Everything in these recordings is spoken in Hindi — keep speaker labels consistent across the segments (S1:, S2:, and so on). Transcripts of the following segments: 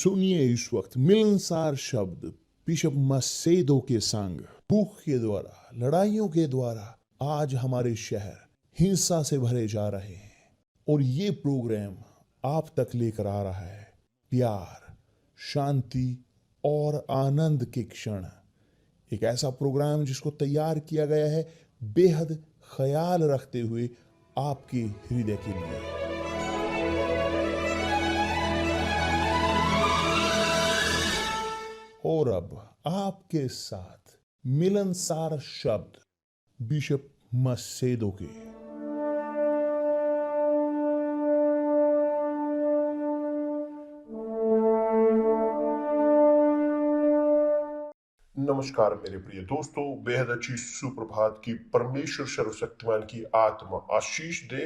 S1: सुनिए इस वक्त मिलनसार शब्द बिशप मसेदो के संग। भूख के द्वारा, लड़ाइयों के द्वारा आज हमारे शहर हिंसा से भरे जा रहे हैं, और ये प्रोग्राम आप तक लेकर आ रहा है प्यार, शांति और आनंद के क्षण। एक ऐसा प्रोग्राम जिसको तैयार किया गया है बेहद ख्याल रखते हुए आपके हृदय के लिए। और अब आपके साथ मिलनसार शब्द बिशप मसेदो के।
S2: नमस्कार मेरे प्रिय दोस्तों, बेहद अच्छी सुप्रभात की परमेश्वर सर्वशक्तिमान की आत्मा आशीष दे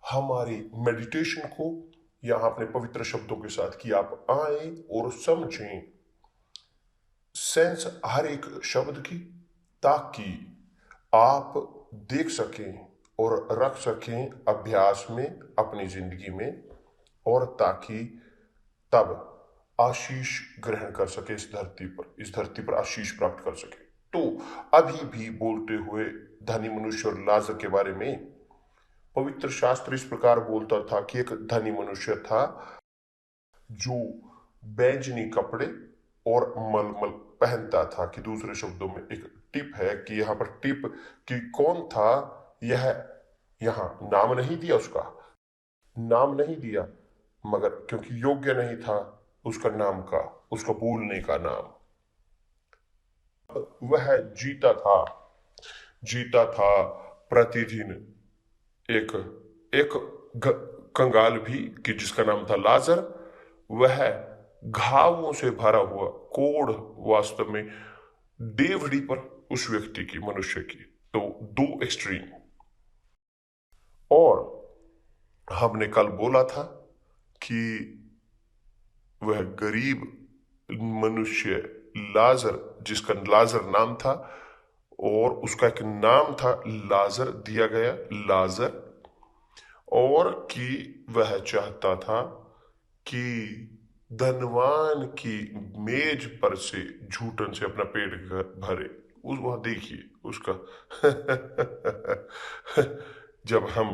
S2: हमारी मेडिटेशन को यहाँ अपने पवित्र शब्दों के साथ कि आप आए और समझें सेंस हर एक शब्द की, ताकि आप देख सकें और रख सकें अभ्यास में अपनी जिंदगी में, और ताकि तब आशीष ग्रहण कर सके इस धरती पर आशीष प्राप्त कर सके। तो अभी भी बोलते हुए धनी मनुष्य और लाजर के बारे में पवित्र शास्त्र इस प्रकार बोलता था कि एक धनी मनुष्य था जो बैंजनी कपड़े और मलमल पहनता था। कि दूसरे शब्दों में एक टिप है कि यहाँ पर टिप कि कौन था, यह यहाँ नाम नहीं दिया, उसका नाम नहीं दिया, मगर क्योंकि योग्य नहीं था उसका नाम का, उसका बोलने का नाम। वह जीता था प्रतिदिन एक कंगाल भी कि जिसका नाम था लाजर। वह घावों से भरा हुआ, कोढ़ वास्तव में डेवढ़ी पर उस व्यक्ति की, मनुष्य की। तो दो एक्सट्रीम। और हमने कल बोला था कि वह गरीब मनुष्य लाजर, जिसका लाजर नाम था, और उसका एक नाम था लाजर, दिया गया लाजर, और कि वह चाहता था कि धनवान की मेज पर से झूठन से अपना पेट भरे। वह देखिए उसका जब हम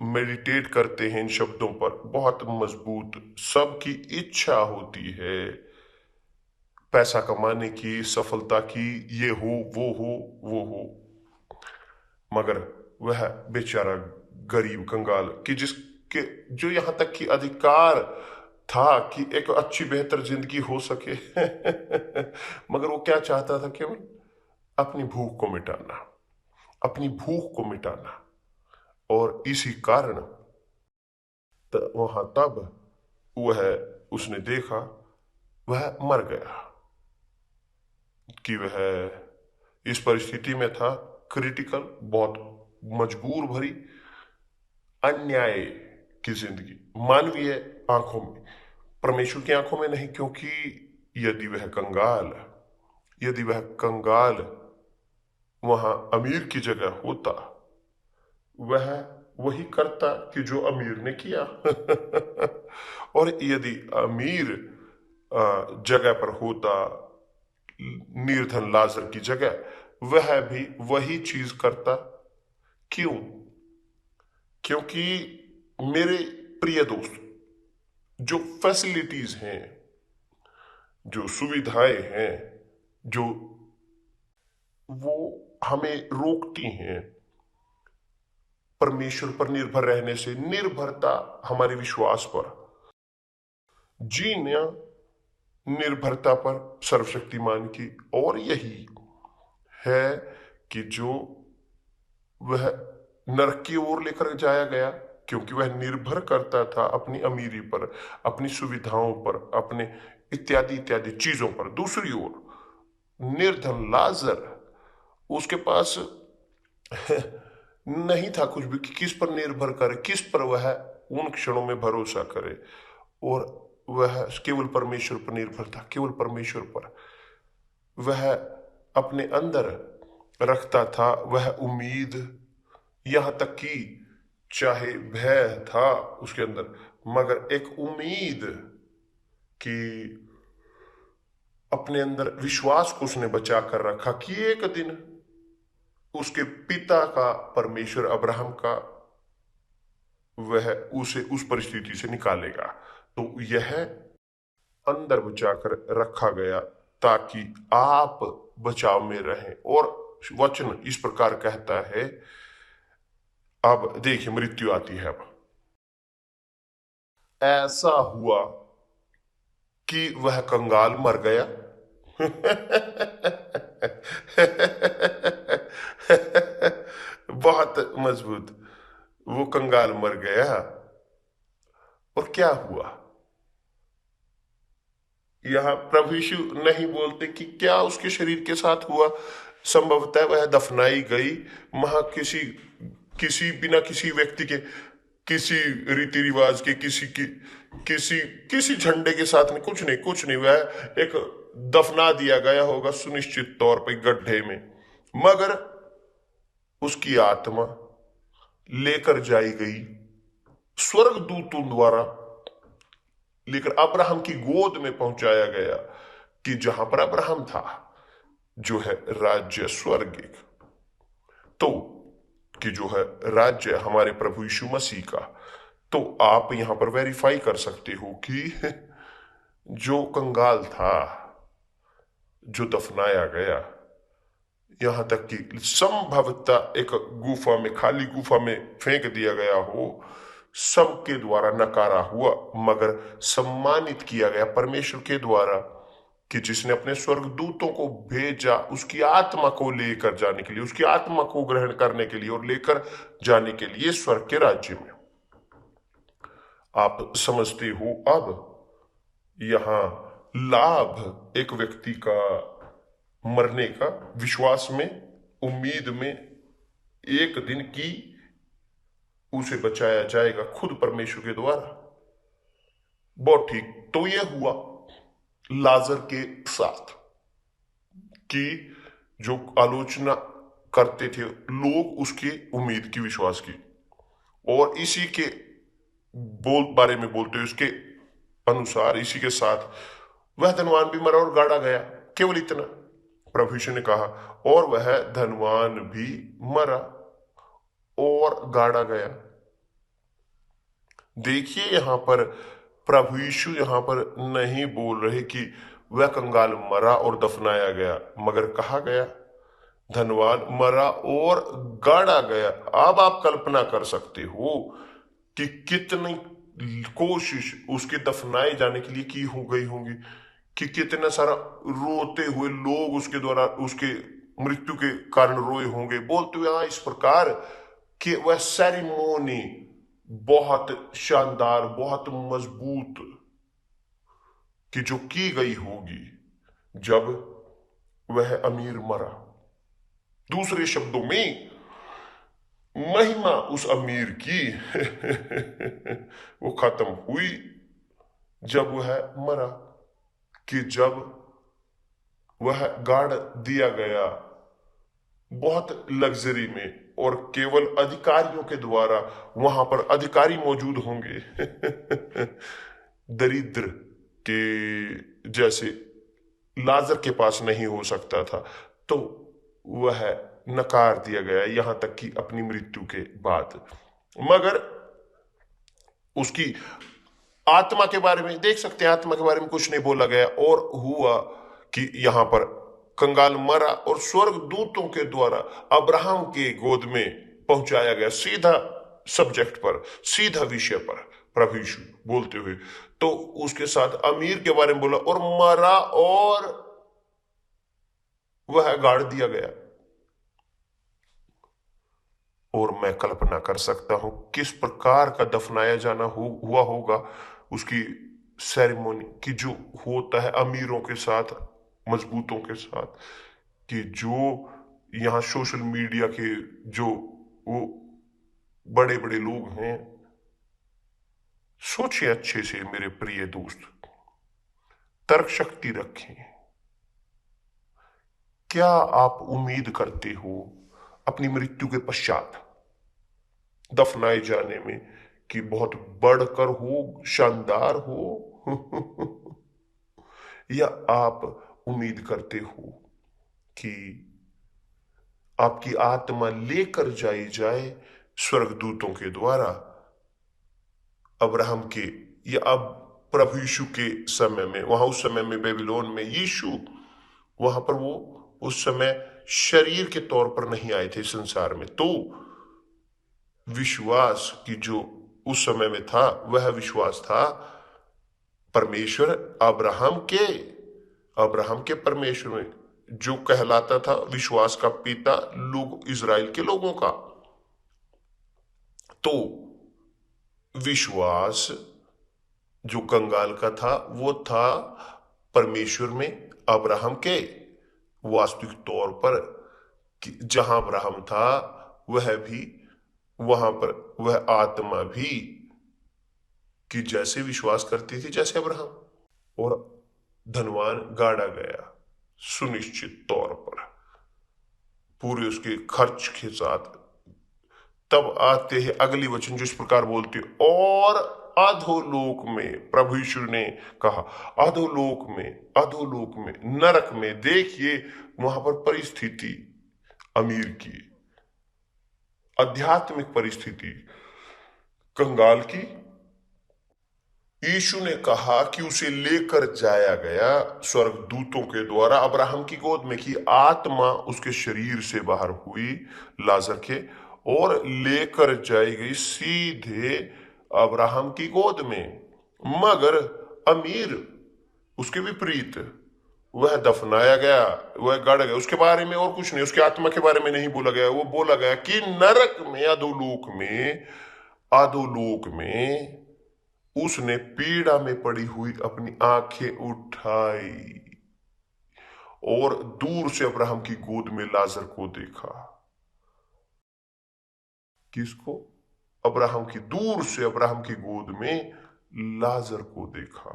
S2: मेडिटेट करते हैं इन शब्दों पर, बहुत मजबूत, सबकी इच्छा होती है पैसा कमाने की, सफलता की, ये हो वो हो, मगर वह बेचारा गरीब कंगाल कि जिसके जो यहां तक कि अधिकार था कि एक अच्छी बेहतर जिंदगी हो सके मगर वो क्या चाहता था? केवल अपनी भूख को मिटाना। और इसी कारण तब उसने देखा, वह मर गया, कि वह इस परिस्थिति में था, क्रिटिकल, बहुत मजबूर भरी, अन्याय की जिंदगी, मानवीय आंखों में, परमेश्वर की आंखों में नहीं। क्योंकि यदि वह वहां अमीर की जगह होता, वह वही करता कि जो अमीर ने किया और यदि अमीर जगह पर होता, निर्धन लाजर की जगह, वह भी वही चीज करता। क्यों? क्योंकि मेरे प्रिय दोस्त, जो फैसिलिटीज हैं, जो सुविधाएं हैं, जो वो हमें रोकती हैं परमेश्वर पर निर्भर रहने से, निर्भरता हमारे विश्वास पर, जीना निर्भरता पर सर्वशक्तिमान की। और यही है कि जो वह नरक की ओर लेकर जाया गया, क्योंकि वह निर्भर करता था अपनी अमीरी पर, अपनी सुविधाओं पर, अपने इत्यादि चीजों पर। दूसरी ओर निर्धन लाजर, उसके पास नहीं था कुछ भी कि किस पर निर्भर करे, किस पर वह उन क्षणों में भरोसा करे, और वह केवल परमेश्वर पर निर्भर था, केवल परमेश्वर पर वह अपने अंदर रखता था वह उम्मीद। यहां तक कि चाहे भय था उसके अंदर, मगर एक उम्मीद कि अपने अंदर विश्वास को उसने बचा कर रखा कि एक दिन उसके पिता का परमेश्वर अब्राहम का वह उसे उस परिस्थिति से निकालेगा। तो यह अंदर बचाकर रखा गया ताकि आप बचाव में रहें। और वचन इस प्रकार कहता है, अब देखिए मृत्यु आती है। अब ऐसा हुआ कि वह कंगाल मर गया। बहुत मजबूत। वो कंगाल मर गया। और क्या हुआ? यहां प्रभु यीशु नहीं बोलते कि क्या उसके शरीर के साथ हुआ। संभवतः वह दफनाई गई वहां किसी बिना किसी व्यक्ति के, किसी रीति रिवाज के, किसी झंडे के साथ में, कुछ नहीं वह एक दफना दिया गया होगा सुनिश्चित तौर पर गड्ढे में। मगर उसकी आत्मा लेकर जाई गई स्वर्गदूतों द्वारा, लेकर अब्राहम की गोद में पहुंचाया गया कि जहां पर अब्राहम था, जो है राज्य स्वर्ग। तो कि जो है राज्य हमारे प्रभु यीशु मसीह का। तो आप यहां पर वेरीफाई कर सकते हो कि जो कंगाल था, जो दफनाया गया, यहां तक कि संभवतः एक गुफा में, खाली गुफा में फेंक दिया गया हो, सबके द्वारा नकारा हुआ, मगर सम्मानित किया गया परमेश्वर के द्वारा कि जिसने अपने स्वर्गदूतों को भेजा उसकी आत्मा को लेकर जाने के लिए, उसकी आत्मा को ग्रहण करने के लिए और लेकर जाने के लिए स्वर्ग के राज्य में। आप समझते हो अब यहां लाभ एक व्यक्ति का मरने का, विश्वास में, उम्मीद में एक दिन की उसे बचाया जाएगा खुद परमेश्वर के द्वारा। बहुत ठीक। तो यह हुआ लाजर के साथ कि जो आलोचना करते थे लोग उसकी उम्मीद की, विश्वास की, और इसी के बारे में बोलते हुए उसके अनुसार इसी के साथ वह धनवान भी मरा और गाड़ा गया। केवल इतना प्रभु यीशु ने कहा, और वह धनवान भी मरा और गाड़ा गया। देखिए यहां पर प्रभु यीशु यहां पर नहीं बोल रहे कि वह कंगाल मरा और दफनाया गया, मगर कहा गया धनवान मरा और गाड़ा गया। अब आप कल्पना कर सकते हो कि कितनी कोशिश उसके दफनाए जाने के लिए की हो गई होंगी, कि कितना सारा रोते हुए लोग उसके द्वारा, उसके मृत्यु के कारण रोए होंगे, बोलते हुए इस प्रकार कि वह सेरेमोनी बहुत शानदार, बहुत मजबूत कि जो की गई होगी जब वह अमीर मरा। दूसरे शब्दों में महिमा उस अमीर की वो खत्म हुई जब वह मरा, कि जब वह गाड़ दिया गया बहुत लग्जरी में, और केवल अधिकारियों के द्वारा। वहां पर अधिकारी मौजूद होंगे दरिद्र के जैसे लाजर के पास नहीं हो सकता था, तो वह नकार दिया गया यहां तक कि अपनी मृत्यु के बाद। मगर उसकी आत्मा के बारे में देख सकते हैं, आत्मा के बारे में कुछ नहीं बोला गया। और हुआ कि यहां पर कंगाल मरा और स्वर्ग दूतों के द्वारा अब्राहम के गोद में पहुंचाया गया। सीधा सब्जेक्ट पर, सीधा विषय पर प्रभु यीशु बोलते हुए। तो उसके साथ अमीर के बारे में बोला और मरा और वह गाड़ दिया गया। और मैं कल्पना कर सकता हूं किस प्रकार का दफनाया जाना हुआ होगा उसकी सेरेमोनी, कि जो होता है अमीरों के साथ, मजबूतों के साथ, कि जो यहां सोशल मीडिया के जो वो बड़े बड़े लोग हैं। सोचिए अच्छे से मेरे प्रिय दोस्त, तर्क शक्ति रखें। क्या आप उम्मीद करते हो अपनी मृत्यु के पश्चात दफनाए जाने में कि बहुत बढ़कर हो, शानदार हो या आप उम्मीद करते हो कि आपकी आत्मा लेकर जाई जाए स्वर्गदूतों के द्वारा अब्राहम के, या अब प्रभु यीशु के समय में, वहां उस समय में बेबीलोन में यीशु, वहां पर वो उस समय शरीर के तौर पर नहीं आए थे संसार में, तो विश्वास की जो उस समय में था वह विश्वास था परमेश्वर अब्राहम के परमेश्वर में, जो कहलाता था विश्वास का पिता लोग इज़राइल के लोगों का। तो विश्वास जो कंगाल का था वो था परमेश्वर में अब्राहम के वास्तविक तौर पर, कि जहां अब्राहम था वह भी, वहां पर वह आत्मा भी कि जैसे विश्वास करती थी जैसे अब्राहम, और धनवान गाड़ा गया सुनिश्चित तौर पर पूरे उसके खर्च के साथ। तब आते हैं अगली वचन जो इस प्रकार बोलती, और अधोलोक में, प्रभु यीशु ने कहा अधोलोक में नरक में, देखिए वहां पर परिस्थिति अमीर की, आध्यात्मिक परिस्थिति कंगाल की। यीशु ने कहा कि उसे लेकर जाया गया स्वर्गदूतों के द्वारा अब्राहम की गोद में, कि आत्मा उसके शरीर से बाहर हुई लाजर के और लेकर जाई गई सीधे अब्राहम की गोद में। मगर अमीर उसके विपरीत, वह दफनाया गया, वह गड़ गया। उसके बारे में और कुछ नहीं, उसके आत्मा के बारे में नहीं बोला गया। वो बोला गया कि नरक में, अधोलोक में उसने पीड़ा में पड़ी हुई अपनी आंखें उठाई और दूर से अब्राहम की गोद में लाजर को देखा। किसको? दूर से अब्राहम की गोद में लाजर को देखा।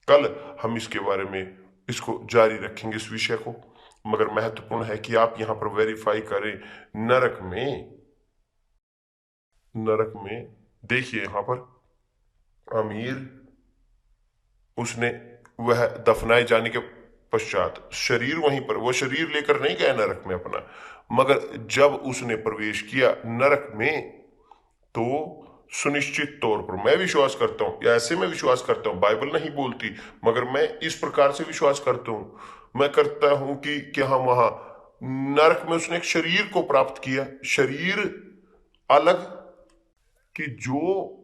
S2: कल हम इसके बारे में इसको जारी रखेंगे इस विषय को, मगर महत्वपूर्ण है कि आप यहां पर वेरीफाई करें। नरक में देखिए, यहां पर अमीर, उसने वह दफनाए जाने के पश्चात शरीर वहीं पर, वह शरीर लेकर नहीं गया नरक में अपना, मगर जब उसने प्रवेश किया नरक में, तो सुनिश्चित तौर पर मैं विश्वास करता हूं, या ऐसे मैं विश्वास करता हूं, बाइबल नहीं बोलती, मगर मैं इस प्रकार से विश्वास करता हूं, मैं करता हूं कि हाँ, वहां नरक में उसने एक शरीर को प्राप्त किया, शरीर अलग, कि जो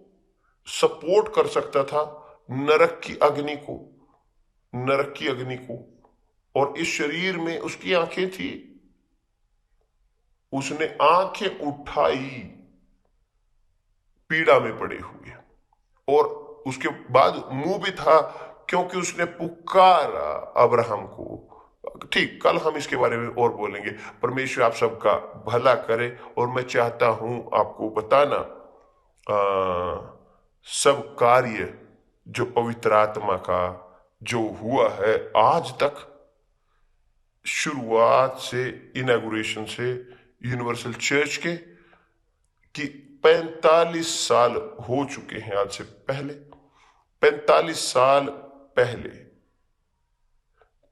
S2: सपोर्ट कर सकता था नरक की अग्नि को। और इस शरीर में उसकी आंखें थी, उसने आंखें उठाई पीड़ा में पड़े हुए, और उसके बाद मुंह भी था, क्योंकि उसने पुकारा अब्राहम को। ठीक, कल हम इसके बारे में और बोलेंगे। परमेश्वर आप सबका भला करे। और मैं चाहता हूं आपको बताना सब कार्य जो पवित्र आत्मा का जो हुआ है आज तक, शुरुआत से, इनॉग्रेशन से यूनिवर्सल चर्च के, कि 45 साल हो चुके हैं आज से पहले। 45 साल पहले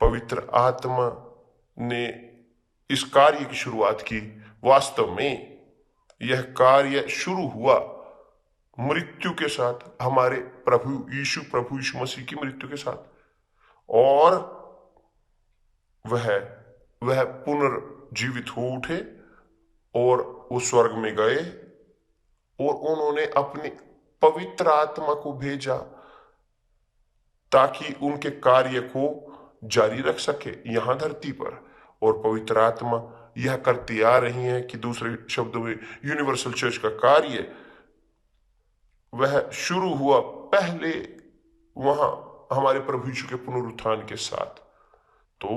S2: पवित्र आत्मा ने इस कार्य की शुरुआत की। वास्तव में यह कार्य शुरू हुआ मृत्यु के साथ, हमारे प्रभु यीशु मसीह की मृत्यु के साथ, और वह पुनर्जीवित हो उठे और वो स्वर्ग में गए, और उन्होंने अपनी पवित्र आत्मा को भेजा ताकि उनके कार्य को जारी रख सके यहां धरती पर। और पवित्र आत्मा यह करती आ रही है कि दूसरे शब्दों में यूनिवर्सल चर्च का कार्य वह शुरू हुआ पहले वहां हमारे प्रभु यीशु के पुनरुत्थान के साथ। तो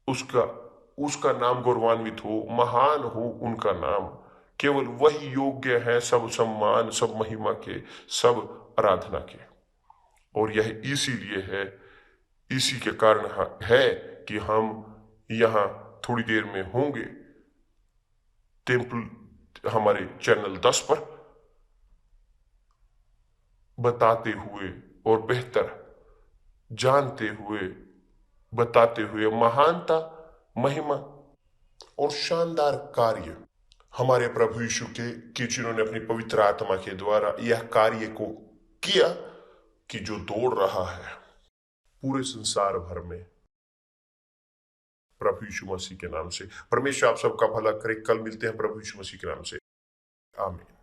S2: उसका नाम गौरवान्वित हो, महान हो उनका नाम। केवल वही योग्य है सब सम्मान, सब महिमा के, सब आराधना के। और यह इसीलिए है, इसी के कारण है कि हम यहां थोड़ी देर में होंगे टेम्पल, हमारे चैनल 10 पर, बताते हुए और बेहतर जानते हुए बताते हुए महानता, महिमा और शानदार कार्य हमारे प्रभु यीशु के जिन्होंने अपनी पवित्र आत्मा के द्वारा यह कार्य को किया कि जो दौड़ रहा है पूरे संसार भर में प्रभु यीशु मसीह के नाम से। परमेश्वर आप सबका भला करे। कल मिलते हैं प्रभु यीशु मसीह के नाम से। आमीन।